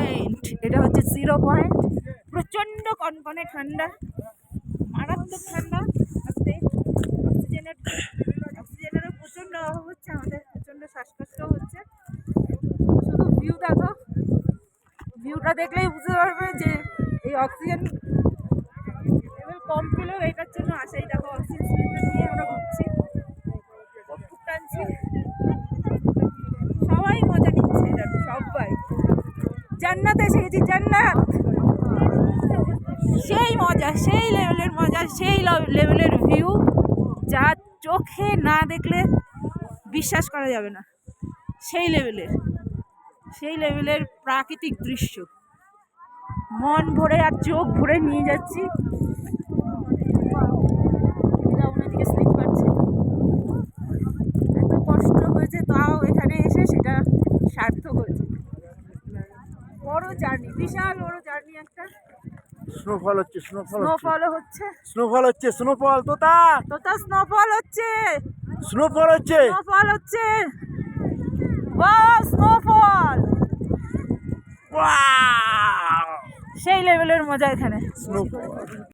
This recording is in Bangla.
পয়েন্ট, এটা হচ্ছে 0 পয়েন্ট। প্রচণ্ড কনকনে ঠান্ডা, মারাত্মক ঠান্ডা। আজকে অক্সিজেনেরও প্রচণ্ড অভাব হচ্ছে, আমাদের প্রচণ্ড শ্বাসকষ্ট হচ্ছে। শুধু ভিউ দেখো, ভিউটা দেখলেই বুঝতে পারবে যে এই অক্সিজেন লেভেল কম পেলেও এটার জন্য আসেই। দেখো অক্সিজেন সিলিন্ডার নিয়ে আমরা ঘুরছি, খুব টানছি, সবাই মজা নিচ্ছে এটার, সবাই জান্নাতে এসে গেছি, জান্নাত। সেই মজা, সেই লেভেলের মজা, সেই লেভেলের ভিউ, যা চোখে না দেখলে বিশ্বাস করা যাবে না। সেই লেভেলের প্রাকৃতিক দৃশ্য, মন ভরে আর চোখ ভরে নিয়ে যাচ্ছি। ওনাদিকে স্লিপ করছে, এত কষ্ট হয়েছে তাও এখানে এসে সেটা সার্থক হয়েছে। বড় জার্নি, বিশাল বড় জার্নি একটা। স্নোফল হচ্ছে, স্নোফল হচ্ছে, স্নোফল তোতা স্নোফল হচ্ছে, স্নোফল হচ্ছে। Snowfall wow! সেই লেভেলের মজা এখানে। স্নোফল।